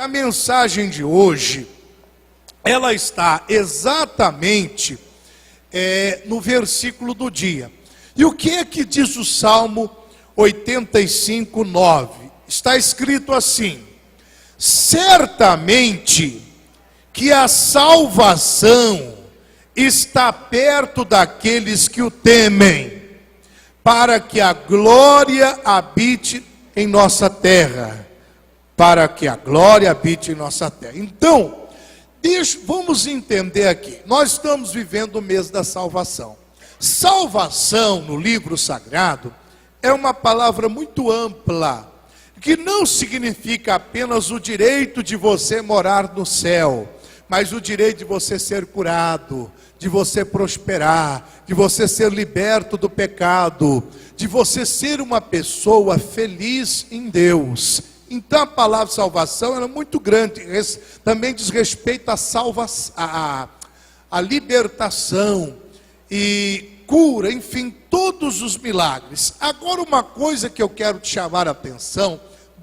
A mensagem de hoje, ela está exatamente no versículo do dia. E o que é que diz o Salmo 85, 9? Está escrito assim: certamente que a salvação está perto daqueles que o temem, para que a glória habite em nossa terra. Para que a glória habite em nossa terra. Então, vamos entender aqui. Nós estamos vivendo o mês da salvação. Salvação, no livro sagrado, é uma palavra muito ampla, que não significa apenas o direito de você morar no céu, mas o direito de você ser curado, de você prosperar, de você ser liberto do pecado, de você ser uma pessoa feliz em Deus. Então a palavra salvação é muito grande, também diz respeito à salvação, à libertação e cura, enfim, todos os milagres. Agora uma coisa que eu quero te chamar a atenção,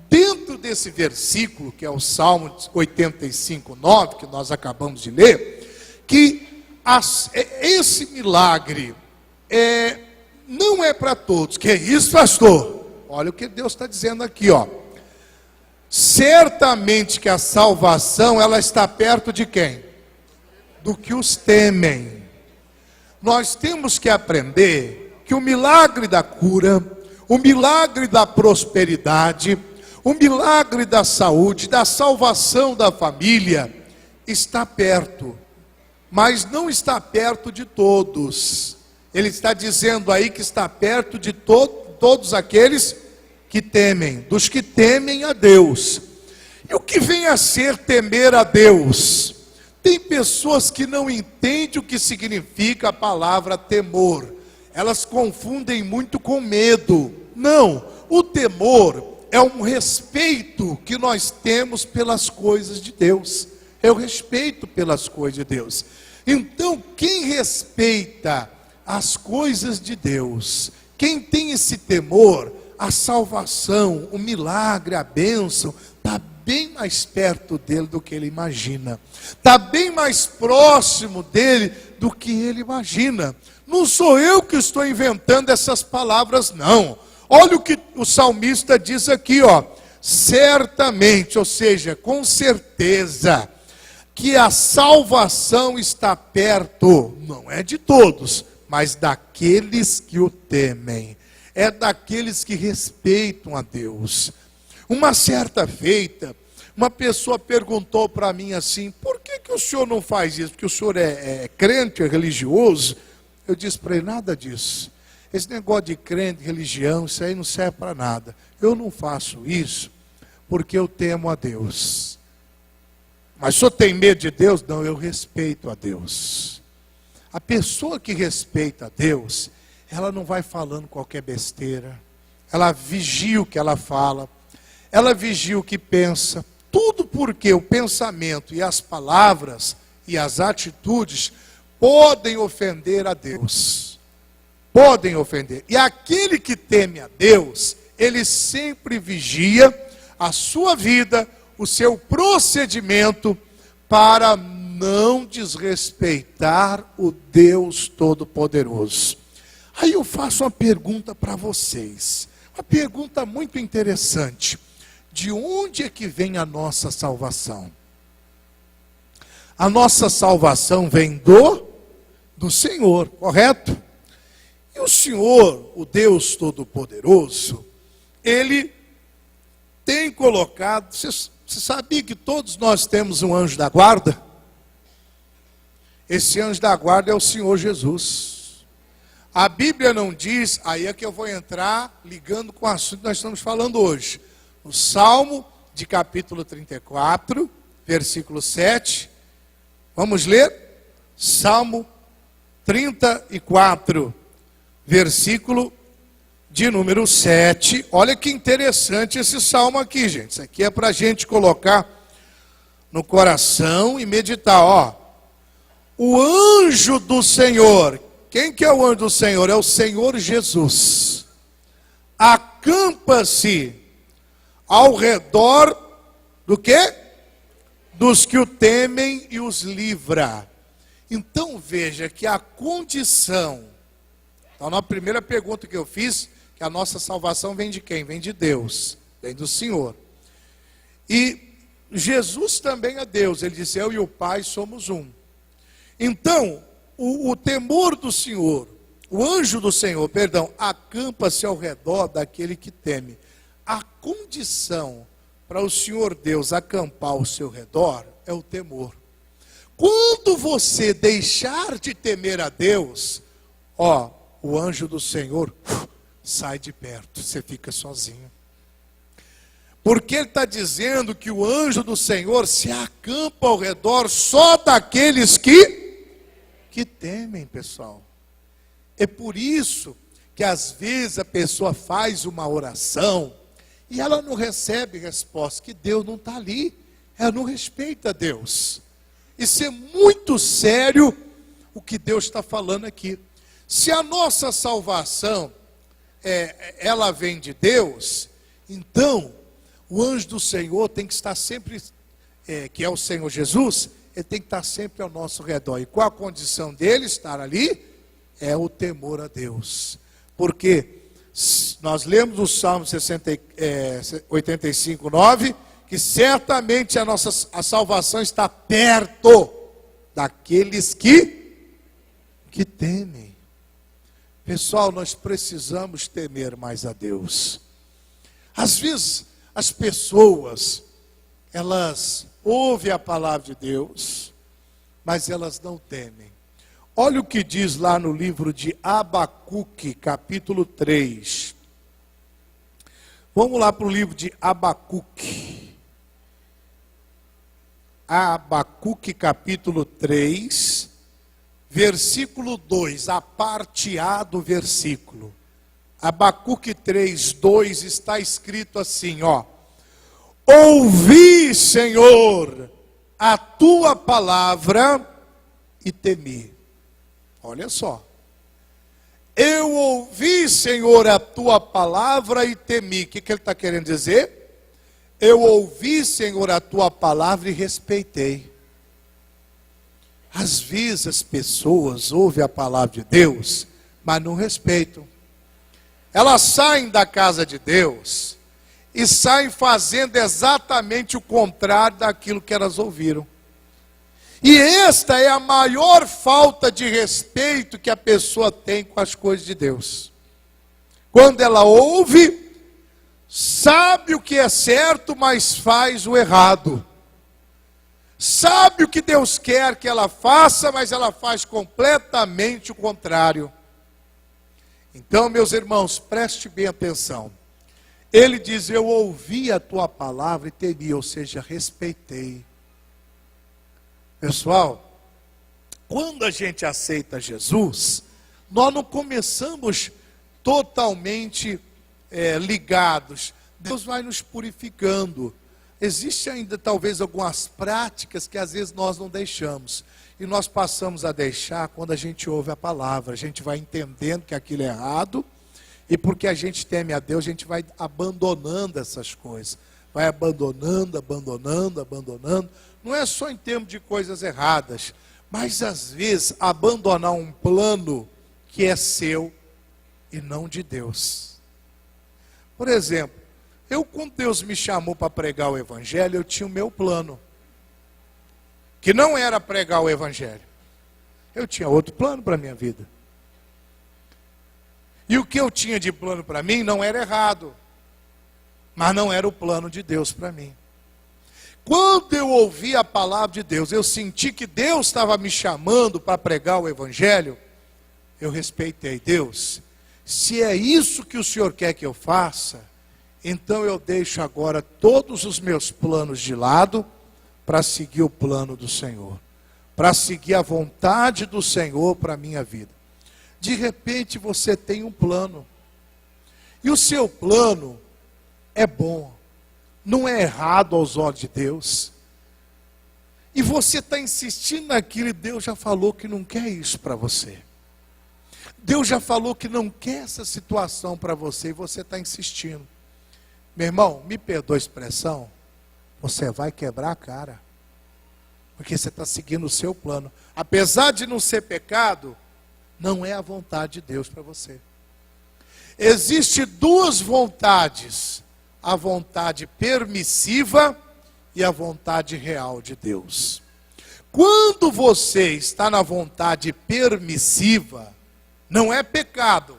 dentro desse versículo, que é o Salmo 85, 9, que nós acabamos de ler, que esse milagre não é para todos. Que é isso, pastor? Olha o que Deus está dizendo aqui, ó. Certamente que a salvação, ela está perto de quem? Do que os temem. Nós temos que aprender que o milagre da cura, o milagre da prosperidade, o milagre da saúde, da salvação da família, está perto, mas não está perto de todos. Ele está dizendo aí que está perto de todos aqueles que temem, dos que temem a Deus. E o que vem a ser temer a Deus? Tem pessoas que não entendem o que significa a palavra temor. Elas confundem muito com medo. Não, o temor é um respeito que nós temos pelas coisas de Deus. É o respeito pelas coisas de Deus. Então, quem respeita as coisas de Deus, quem tem esse temor, a salvação, o milagre, a bênção, está bem mais perto dele do que ele imagina. Está bem mais próximo dele do que ele imagina. Não sou eu que estou inventando essas palavras, não. Olha o que o salmista diz aqui, ó. Certamente, ou seja, com certeza, que a salvação está perto, não é de todos, mas daqueles que o temem. É daqueles que respeitam a Deus. Uma certa feita, uma pessoa perguntou para mim assim: por que o senhor não faz isso? Porque o senhor é crente, é religioso? Eu disse para ele: nada disso. Esse negócio de crente, religião, isso aí não serve para nada. Eu não faço isso porque eu temo a Deus. Mas o senhor tem medo de Deus? Não, eu respeito a Deus. A pessoa que respeita a Deus, ela não vai falando qualquer besteira. Ela vigia o que ela fala. Ela vigia o que pensa. Tudo porque o pensamento e as palavras e as atitudes podem ofender a Deus. Podem ofender. E aquele que teme a Deus, ele sempre vigia a sua vida, o seu procedimento, para não desrespeitar o Deus Todo-Poderoso. Aí eu faço uma pergunta para vocês, uma pergunta muito interessante: de onde é que vem a nossa salvação? A nossa salvação vem do Senhor, correto? E o Senhor, o Deus Todo-Poderoso, Ele tem colocado, você sabia que todos nós temos um anjo da guarda? Esse anjo da guarda é o Senhor Jesus. A Bíblia não diz, aí é que eu vou entrar ligando com o assunto que nós estamos falando hoje. O Salmo de capítulo 34, versículo 7. Vamos ler? Salmo 34, versículo de número 7. Olha que interessante esse salmo aqui, gente. Isso aqui é para a gente colocar no coração e meditar, ó. O anjo do Senhor. Quem que é o anjo do Senhor? É o Senhor Jesus. Acampa-se ao redor do quê? dos que o temem e os livra. Então veja que a condição, então na primeira pergunta que eu fiz, que a nossa salvação vem de quem? Vem de Deus, vem do Senhor. E Jesus também é Deus, ele disse, eu e o Pai somos um. Então, o temor do Senhor, o anjo do Senhor, perdão, acampa-se ao redor daquele que teme. A condição para o Senhor Deus acampar ao seu redor é o temor. Quando você deixar de temer a Deus, o anjo do Senhor sai de perto, você fica sozinho. Porque ele está dizendo que o anjo do Senhor se acampa ao redor só daqueles que temem, pessoal. É por isso que às vezes a pessoa faz uma oração e ela não recebe resposta, que Deus não está ali, ela não respeita Deus. Isso é muito sério o que Deus está falando aqui. Se a nossa salvação, ela vem de Deus, então o anjo do Senhor tem que estar sempre, que é o Senhor Jesus, ele tem que estar sempre ao nosso redor. E qual a condição dele estar ali? É o temor a Deus. Porque nós lemos o Salmo 85, 9, que certamente a salvação está perto daqueles que temem. Pessoal, nós precisamos temer mais a Deus. Às vezes, as pessoas, elas ouvem a palavra de Deus, mas elas não temem. Olha o que diz lá no livro de Abacuque, capítulo 3. Vamos lá para o livro de Abacuque. Abacuque, capítulo 3, versículo 2, a parte A do versículo. Abacuque 3, 2 está escrito assim, ouvi, Senhor, a tua palavra e temi. Olha só. Eu ouvi, Senhor, a tua palavra e temi. O que ele está querendo dizer? Eu ouvi, Senhor, a tua palavra e respeitei. Às vezes as pessoas ouvem a palavra de Deus, mas não respeitam. Elas saem da casa de Deus e saem fazendo exatamente o contrário daquilo que elas ouviram. E esta é a maior falta de respeito que a pessoa tem com as coisas de Deus. Quando ela ouve, sabe o que é certo, mas faz o errado. Sabe o que Deus quer que ela faça, mas ela faz completamente o contrário. Então, meus irmãos, preste bem atenção. Ele diz, eu ouvi a tua palavra e temi, ou seja, respeitei. Pessoal, quando a gente aceita Jesus, nós não começamos totalmente ligados. Deus vai nos purificando. Existem ainda talvez algumas práticas que às vezes nós não deixamos. E nós passamos a deixar quando a gente ouve a palavra. A gente vai entendendo que aquilo é errado. E porque a gente teme a Deus, a gente vai abandonando essas coisas. Vai abandonando. Não é só em termos de coisas erradas. Mas às vezes abandonar um plano que é seu e não de Deus. Por exemplo, quando Deus me chamou para pregar o Evangelho, eu tinha o meu plano. Que não era pregar o Evangelho. Eu tinha outro plano para a minha vida. E o que eu tinha de plano para mim não era errado. Mas não era o plano de Deus para mim. Quando eu ouvi a palavra de Deus, eu senti que Deus estava me chamando para pregar o Evangelho. Eu respeitei. Deus, se é isso que o Senhor quer que eu faça, então eu deixo agora todos os meus planos de lado para seguir o plano do Senhor, para seguir a vontade do Senhor para a minha vida. De repente você tem um plano, e o seu plano é bom, não é errado aos olhos de Deus, e você está insistindo naquilo, e Deus já falou que não quer isso para você. Deus já falou que não quer essa situação para você, e você está insistindo. Meu irmão, me perdoa a expressão, você vai quebrar a cara. Porque você está seguindo o seu plano. Apesar de não ser pecado, não é a vontade de Deus para você. Existem duas vontades: a vontade permissiva e a vontade real de Deus. Quando você está na vontade permissiva, não é pecado.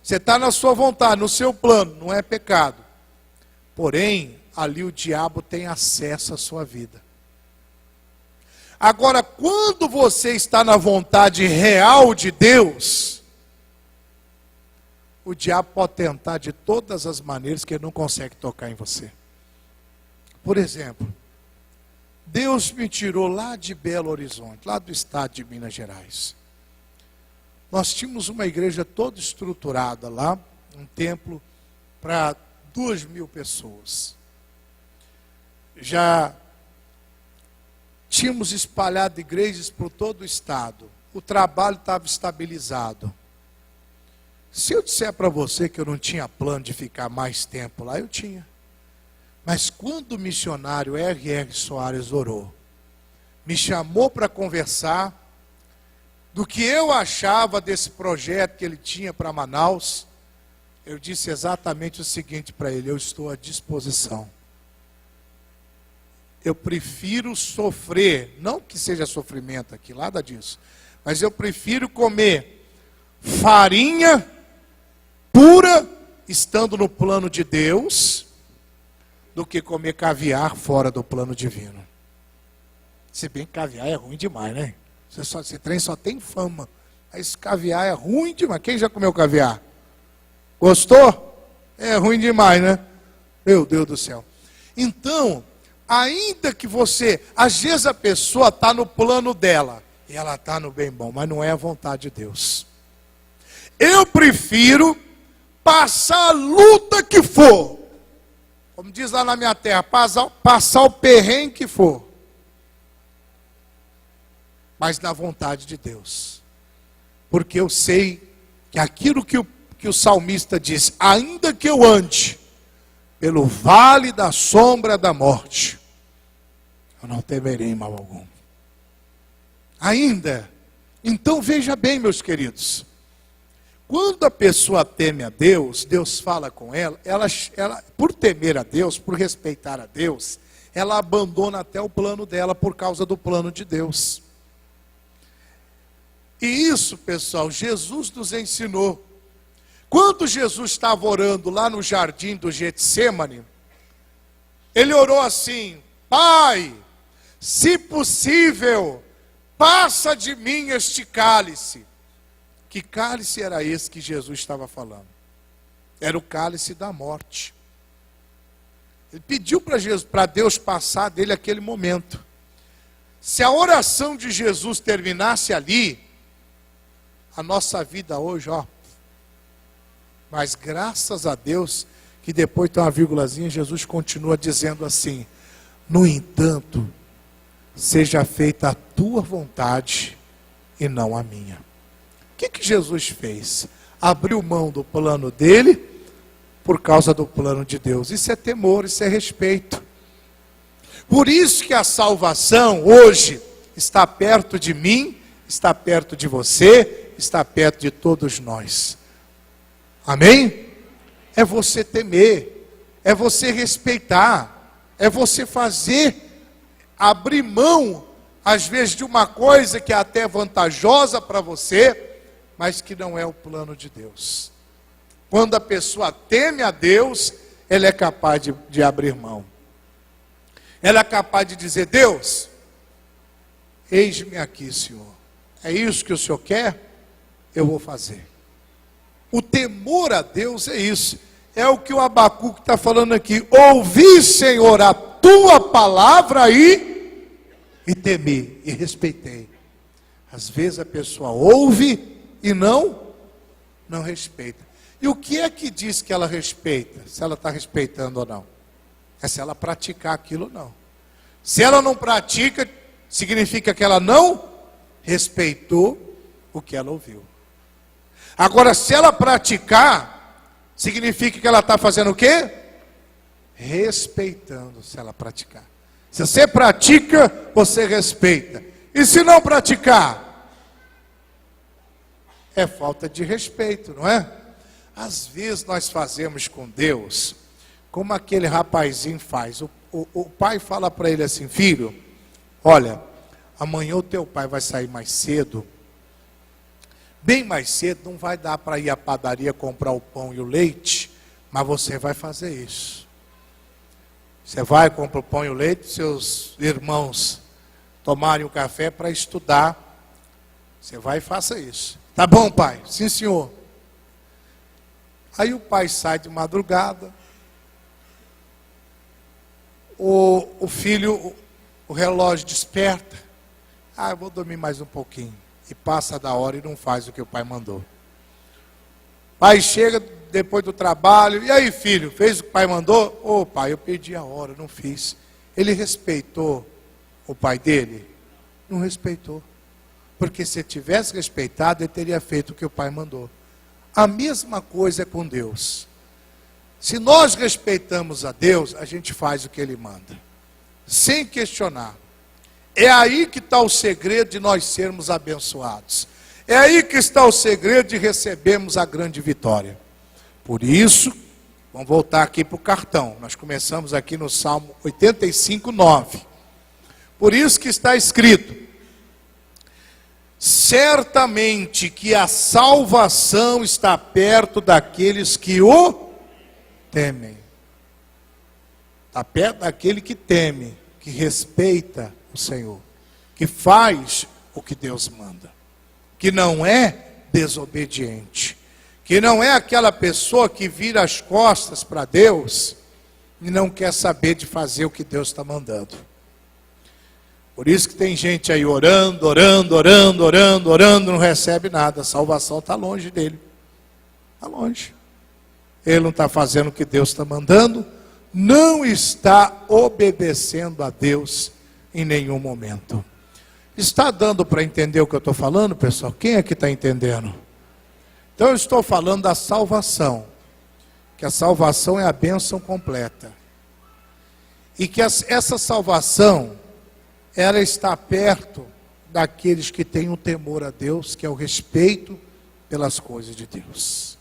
Você está na sua vontade, no seu plano, não é pecado. Porém, ali o diabo tem acesso à sua vida. Agora, quando você está na vontade real de Deus, o diabo pode tentar de todas as maneiras que ele não consegue tocar em você. Por exemplo, Deus me tirou lá de Belo Horizonte, lá do estado de Minas Gerais. Nós tínhamos uma igreja toda estruturada lá, um templo para 2.000 pessoas. Já tínhamos espalhado igrejas por todo o estado. O trabalho estava estabilizado. Se eu disser para você que eu não tinha plano de ficar mais tempo lá, eu tinha. Mas quando o missionário R.R. Soares orou, me chamou para conversar do que eu achava desse projeto que ele tinha para Manaus, eu disse exatamente o seguinte para ele: eu estou à disposição. Eu prefiro sofrer, não que seja sofrimento aqui, nada disso, mas eu prefiro comer farinha pura, estando no plano de Deus, do que comer caviar fora do plano divino. Se bem que caviar é ruim demais, né? Esse trem só tem fama. Mas caviar é ruim demais. Quem já comeu caviar? Gostou? É ruim demais, né? Meu Deus do céu. Então, ainda que você, às vezes a pessoa está no plano dela, e ela está no bem bom, mas não é a vontade de Deus. Eu prefiro passar a luta que for, como diz lá na minha terra, passar o perrengue que for, mas na vontade de Deus. Porque eu sei que aquilo que o salmista diz: ainda que eu ande pelo vale da sombra da morte, eu não temerei mal algum. Ainda. Então veja bem, meus queridos, quando a pessoa teme a Deus, Deus fala com ela, por temer a Deus, por respeitar a Deus, ela abandona até o plano dela por causa do plano de Deus. E isso, pessoal, Jesus nos ensinou. Quando Jesus estava orando lá no jardim do Getsemane, ele orou assim: Pai, se possível, passa de mim este cálice. Que cálice era esse que Jesus estava falando? Era o cálice da morte. Ele pediu para Deus passar dele aquele momento. Se a oração de Jesus terminasse ali, a nossa vida hoje, mas graças a Deus, que depois tem uma vírgulazinha, Jesus continua dizendo assim: no entanto, seja feita a tua vontade e não a minha. O que Jesus fez? Abriu mão do plano dele por causa do plano de Deus. Isso é temor, isso é respeito. Por isso que a salvação hoje está perto de mim, está perto de você, está perto de todos nós. Amém? É você temer, é você respeitar, é você abrir mão, às vezes, de uma coisa que é até vantajosa para você, mas que não é o plano de Deus. Quando a pessoa teme a Deus, ela é capaz de abrir mão. Ela é capaz de dizer: Deus, eis-me aqui, Senhor. É isso que o Senhor quer? Eu vou fazer. O temor a Deus é isso. É o que o Abacuque está falando aqui. Ouvi, Senhor, a tua palavra e temi, e respeitei. Às vezes a pessoa ouve e não respeita. E o que é que diz que ela respeita? Se ela está respeitando ou não. É se ela praticar aquilo ou não. Se ela não pratica, significa que ela não respeitou o que ela ouviu. Agora, se ela praticar, significa que ela está fazendo o quê? Respeitando, se ela praticar. Se você pratica, você respeita. E se não praticar? É falta de respeito, não é? Às vezes nós fazemos com Deus como aquele rapazinho faz. O pai fala para ele assim: filho, olha, amanhã o teu pai vai sair mais cedo. Bem mais cedo, não vai dar para ir à padaria comprar o pão e o leite, mas você vai fazer isso. Você vai, compra o pão e o leite, seus irmãos tomarem o café para estudar. Você vai e faça isso. Tá bom, pai? Sim, senhor. Aí o pai sai de madrugada. O filho, o relógio desperta. Ah, eu vou dormir mais um pouquinho. E passa da hora e não faz o que o pai mandou. Pai chega depois do trabalho. E aí, filho, fez o que o pai mandou? Ô, pai, eu perdi a hora, não fiz. Ele respeitou o pai dele? Não respeitou. Porque se tivesse respeitado, ele teria feito o que o pai mandou. A mesma coisa é com Deus. Se nós respeitamos a Deus, a gente faz o que Ele manda, sem questionar. É aí que está o segredo de nós sermos abençoados. É aí que está o segredo de recebermos a grande vitória. Por isso, vamos voltar aqui para o cartão. Nós começamos aqui no Salmo 85, 9. Por isso que está escrito: certamente que a salvação está perto daqueles que o temem. Está perto daquele que teme, que respeita o Senhor, que faz o que Deus manda, que não é desobediente, que não é aquela pessoa que vira as costas para Deus e não quer saber de fazer o que Deus está mandando. Por isso que tem gente aí orando, não recebe nada. A salvação está longe dele. Está longe. Ele não está fazendo o que Deus está mandando, não está obedecendo a Deus em nenhum momento. Está dando para entender o que eu estou falando, pessoal? Quem é que está entendendo? Então eu estou falando da salvação, que a salvação é a bênção completa. E que essa salvação, ela está perto daqueles que têm um temor a Deus, que é o respeito pelas coisas de Deus.